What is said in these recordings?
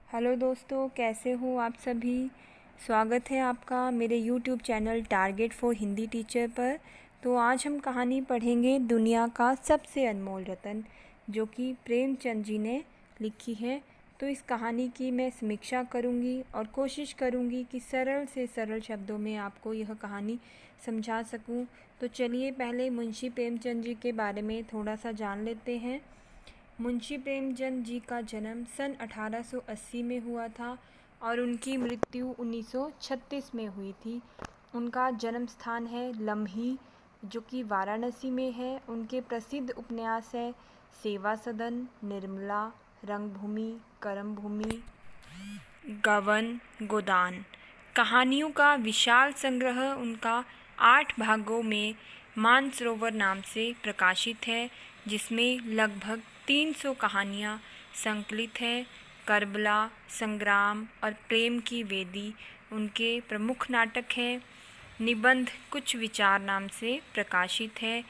Hello दोस्तों, कैसे हो आप सभी। स्वागत है आपका मेरे YouTube channel target for Hindi teacher पर। तो आज हम कहानी पढ़ेंगे दुनिया का सबसे अनमोल रतन, जो कि प्रेमचंद जी ने लिखी है। तो इस कहानी की मैं समीक्षा करूंगी और कोशिश करूंगी कि सरल से सरल शब्दों में आपको यह कहानी समझा सकूं। तो चलिए पहले मुंशी प्रेमचंद जी के बारे में थोड़ा सा जान लेते हैं। मुंशी प्रेमचंद जी का जन्म सन 1880 में हुआ था और उनकी मृत्यु 1936 में हुई थी। उनका जन्म स्थान है लम्ही, जो कि वाराणसी में है। उनके प्रसिद्ध उपन्यास है सेवा सदन, निर्मला, रंगभूमि, कर्मभूमि, गबन, गोदान। कहानियों का विशाल संग्रह उनका 8 भागों में मानसरोवर नाम से प्रकाशित है, जिसमें लगभग 300 कहानियाँ संकलित हैं। करबला, संग्राम और प्रेम की वेदी उनके प्रमुख नाटक हैं। निबंध कुछ विचार नाम से प्रकाशित है।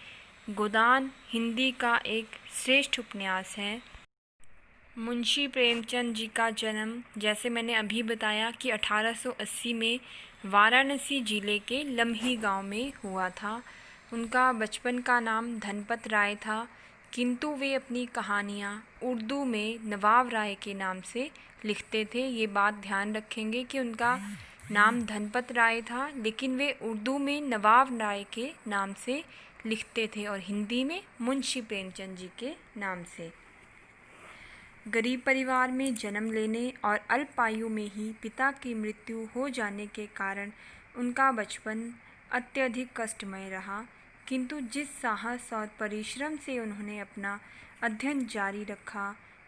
गोदान हिंदी का एक श्रेष्ठ उपन्यास है। मुंशी प्रेमचंद जी का जन्म, जैसे मैंने अभी बताया कि 1880 में वाराणसी जिले के लम्ही गांव में हुआ था। उनका बचपन का नाम धनपत राय था, किंतु वे अपनी कहानियाँ उर्दू में नवाब राय के नाम से लिखते थे। ये बात ध्यान रखेंगे कि उनका नाम धनपत राय था, लेकिन वे उर्दू में नवाब राय के नाम से लिखते थे और हिंदी में मुंशी प्रेमचंद जी के नाम से। गरीब परिवार में जन्म लेने और अल्प आयु में ही पिता की मृत्यु हो जाने के कारण उनका बचपन अत्यधिक कष्टमय रहा, किंतु जिस साहस और परिश्रम से उन्होंने अपना अध्ययन जारी रखा,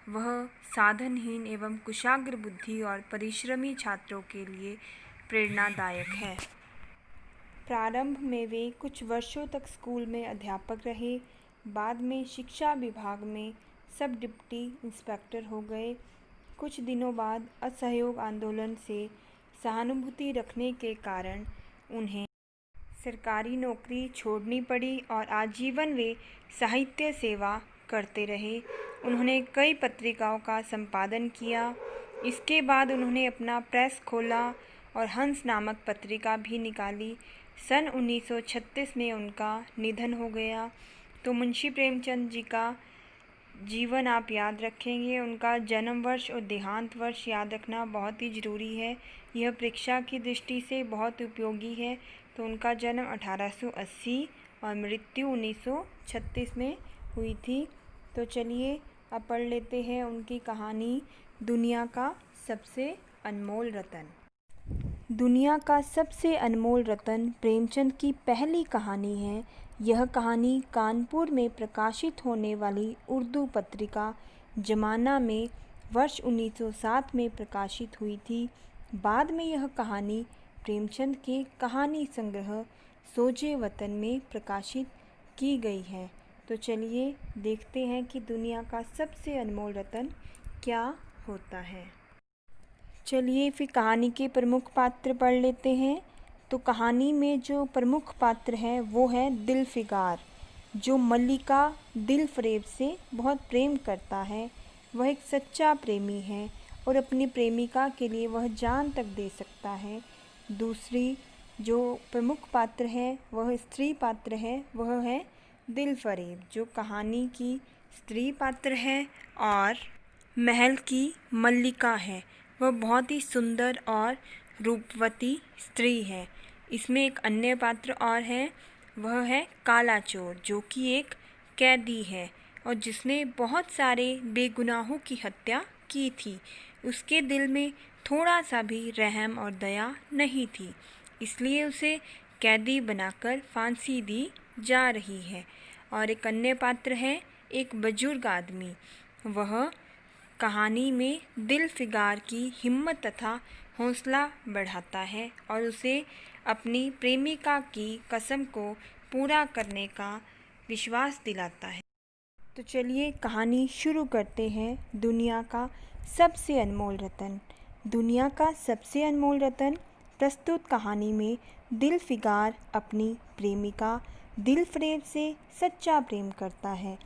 वह साधनहीन एवं कुशाग्र बुद्धि और परिश्रमी छात्रों के लिए प्रेरणादायक है। प्रारंभ में वे कुछ वर्षों तक स्कूल में अध्यापक रहे। बाद में शिक्षा विभाग में सब डिप्टी इंस्पेक्टर हो गए। कुछ दिनों बाद असहयोग आंदोलन से सहानुभूति रखने के कारण उन्हें सरकारी नौकरी छोड़नी पड़ी और आजीवन वे साहित्य सेवा करते रहे। उन्होंने कई पत्रिकाओं का संपादन किया। इसके बाद उन्होंने अपना प्रेस खोला और हंस नामक पत्रिका भी निकाली। सन 1936 में उनका निधन हो गया। तो मुंशी प्रेमचंद जी का जीवन आप याद रखेंगे। उनका जन्म वर्ष और देहांत वर्ष याद रखना बहुत ही ज़रूरी है। यह परीक्षा की दृष्टि से बहुत उपयोगी है। तो उनका जन्म 1880 और मृत्यु 1936 में हुई थी। तो चलिए अब पढ़ लेते हैं उनकी कहानी दुनिया का सबसे अनमोल रतन। दुनिया का सबसे अनमोल रतन प्रेमचंद की पहली कहानी है। यह कहानी कानपुर में प्रकाशित होने वाली उर्दू पत्रिका ज़माना में वर्ष 1907 में प्रकाशित हुई थी। बाद में यह कहानी प्रेमचंद के कहानी संग्रह सोजे वतन में प्रकाशित की गई है। तो चलिए देखते हैं कि दुनिया का सबसे अनमोल रतन क्या होता है। चलिए फिर कहानी के प्रमुख पात्र पढ़ लेते हैं। तो कहानी में जो प्रमुख पात्र है वो है दिलफिगार, जो मल्लिका दिलफरेब से बहुत प्रेम करता है। वह एक सच्चा प्रेमी है और अपनी प्रेमिका के लिए वह जान तक दे सकता है। दूसरी जो प्रमुख पात्र है वह स्त्री पात्र है, वह है दिलफरेब, जो कहानी की स्त्री पात्र है और महल की मल्लिका है। वह बहुत ही सुंदर और रूपवती स्त्री है। इसमें एक अन्य पात्र और है, वह है काला चोर, जो कि एक कैदी है और जिसने बहुत सारे बेगुनाहों की हत्या की थी। उसके दिल में थोड़ा सा भी रहम और दया नहीं थी, इसलिए उसे कैदी बनाकर फांसी दी जा रही है। और एक अन्य पात्र है एक बुजुर्ग आदमी। वह कहानी में दिलफिगार की हिम्मत तथा हौसला बढ़ाता है और उसे अपनी प्रेमिका की कसम को पूरा करने का विश्वास दिलाता है। तो चलिए कहानी शुरू करते हैं। दुनिया का सबसे अनमोल रतन। दुनिया का सबसे अनमोल रतन प्रस्तुत कहानी में दिलफिगार अपनी प्रेमिका दिलफरेब से सच्चा प्रेम करता है।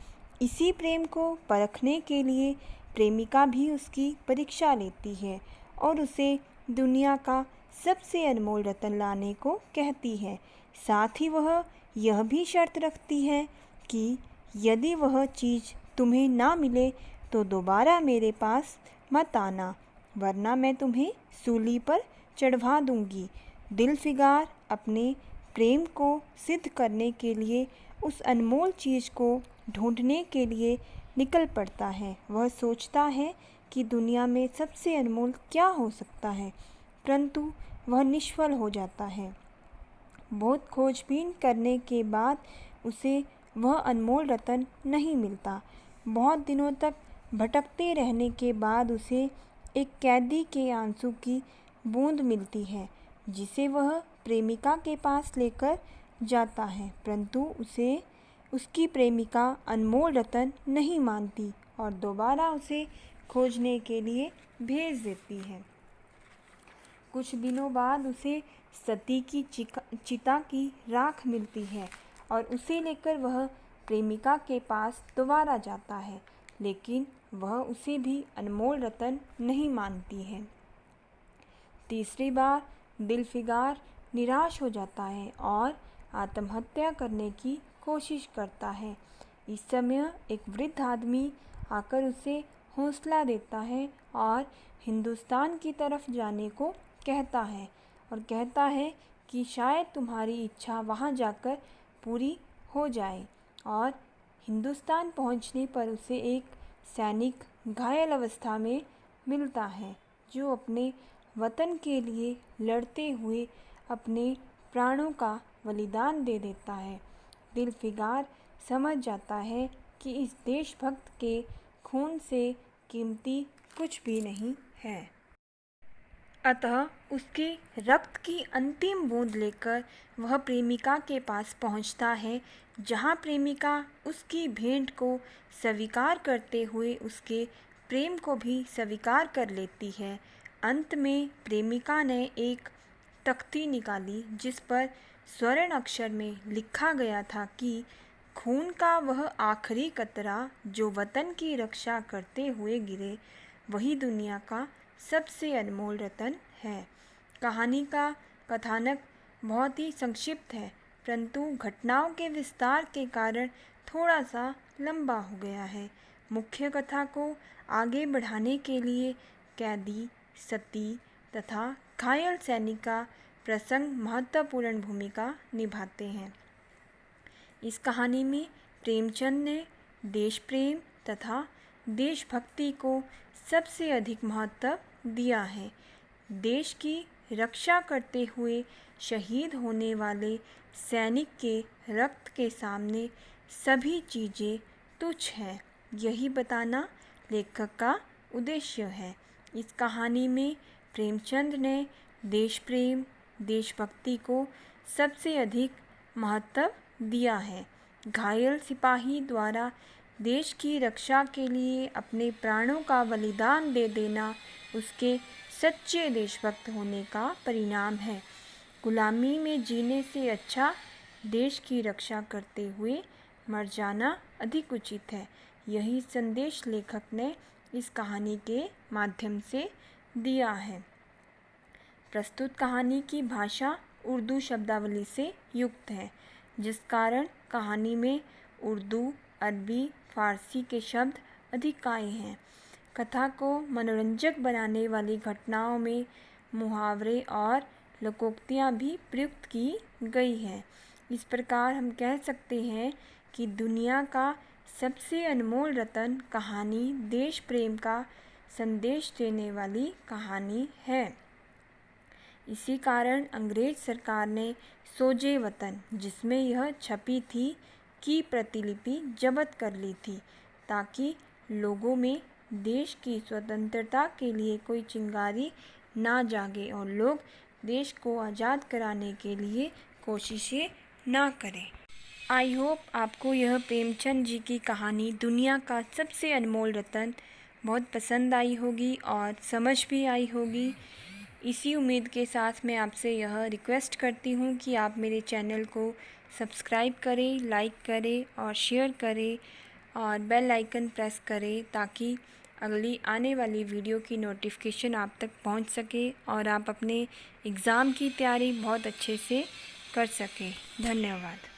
इसी प्रेम को परखने के लिए प्रेमिका भी उसकी परीक्षा लेती है और उसे दुनिया का सबसे अनमोल रतन लाने को कहती है। साथ ही वह यह भी शर्त रखती है कि यदि वह चीज़ तुम्हें ना मिले तो दोबारा मेरे पास मत आना, वरना मैं तुम्हें सूली पर चढ़वा दूंगी। दिलफिगार अपने प्रेम को सिद्ध करने के लिए उस अनमोल चीज़ को ढूंढने के लिए निकल पड़ता है। वह सोचता है कि दुनिया में सबसे अनमोल क्या हो सकता है, परंतु वह निष्फल हो जाता है। बहुत खोजबीन करने के बाद उसे वह अनमोल रतन नहीं मिलता। बहुत दिनों तक भटकते रहने के बाद उसे एक कैदी के आंसू की बूंद मिलती है, जिसे वह प्रेमिका के पास लेकर जाता है, परंतु उसे उसकी प्रेमिका अनमोल रतन नहीं मानती और दोबारा उसे खोजने के लिए भेज देती है। कुछ दिनों बाद उसे सती की चिता की राख मिलती है और उसे लेकर वह प्रेमिका के पास दोबारा जाता है, लेकिन वह उसे भी अनमोल रतन नहीं मानती है। तीसरी बार दिलफिगार निराश हो जाता है और आत्महत्या करने की कोशिश करता है। इस समय एक वृद्ध आदमी आकर उसे हौसला देता है और हिंदुस्तान की तरफ जाने को कहता है और कहता है कि शायद तुम्हारी इच्छा वहाँ जाकर पूरी हो जाए। और हिंदुस्तान पहुँचने पर उसे एक सैनिक घायल अवस्था में मिलता है, जो अपने वतन के लिए लड़ते हुए अपने प्राणों का बलिदान दे देता है। दिलफिगार समझ जाता है कि इस देशभक्त के खून से कीमती कुछ भी नहीं है। अतः उसके रक्त की अंतिम बूंद लेकर वह प्रेमिका के पास पहुंचता है, जहां प्रेमिका उसकी भेंट को स्वीकार करते हुए उसके प्रेम को भी स्वीकार कर लेती है। अंत में प्रेमिका ने एक तख्ती निकाली जिस पर स्वर्ण अक्षर में लिखा गया था कि खून का वह आखिरी कतरा जो वतन की रक्षा करते हुए गिरे, वही दुनिया का सबसे अनमोल रतन है। कहानी का कथानक बहुत ही संक्षिप्त है, परंतु घटनाओं के विस्तार के कारण थोड़ा सा लंबा हो गया है। मुख्य कथा को आगे बढ़ाने के लिए कैदी, सती तथा घायल सैनिक का प्रसंग महत्वपूर्ण भूमिका निभाते हैं। इस कहानी में प्रेमचंद ने देश प्रेम तथा देशभक्ति को सबसे अधिक महत्व दिया है। देश की रक्षा करते हुए शहीद होने वाले सैनिक के रक्त के सामने सभी चीज़ें तुच्छ हैं, यही बताना लेखक का उद्देश्य है। इस कहानी में प्रेमचंद ने देश प्रेम, देशभक्ति को सबसे अधिक महत्व दिया है। घायल सिपाही द्वारा देश की रक्षा के लिए अपने प्राणों का बलिदान दे देना उसके सच्चे देशभक्त होने का परिणाम है। गुलामी में जीने से अच्छा देश की रक्षा करते हुए मर जाना अधिक उचित है। यही संदेश लेखक ने इस कहानी के माध्यम से दिया है। प्रस्तुत कहानी की भाषा उर्दू शब्दावली से युक्त है, जिस कारण कहानी में उर्दू, अरबी, फारसी के शब्द अधिक आए हैं। कथा को मनोरंजक बनाने वाली घटनाओं में मुहावरे और लोकोक्तियाँ भी प्रयुक्त की गई हैं। इस प्रकार हम कह सकते हैं कि दुनिया का सबसे अनमोल रतन कहानी देश प्रेम का संदेश देने वाली कहानी है। इसी कारण अंग्रेज सरकार ने सोजे वतन, जिसमें यह छपी थी, की प्रतिलिपि जब्त कर ली थी, ताकि लोगों में देश की स्वतंत्रता के लिए कोई चिंगारी ना जागे और लोग देश को आज़ाद कराने के लिए कोशिशें ना करें। आई होप आपको यह प्रेमचंद जी की कहानी दुनिया का सबसे अनमोल रतन बहुत पसंद आई होगी और समझ भी आई होगी। इसी उम्मीद के साथ मैं आपसे यह रिक्वेस्ट करती हूँ कि आप मेरे चैनल को सब्सक्राइब करें, लाइक करें और शेयर करें और बेल आइकन प्रेस करें, ताकि अगली आने वाली वीडियो की नोटिफिकेशन आप तक पहुंच सके और आप अपने एग्ज़ाम की तैयारी बहुत अच्छे से कर सकें। धन्यवाद।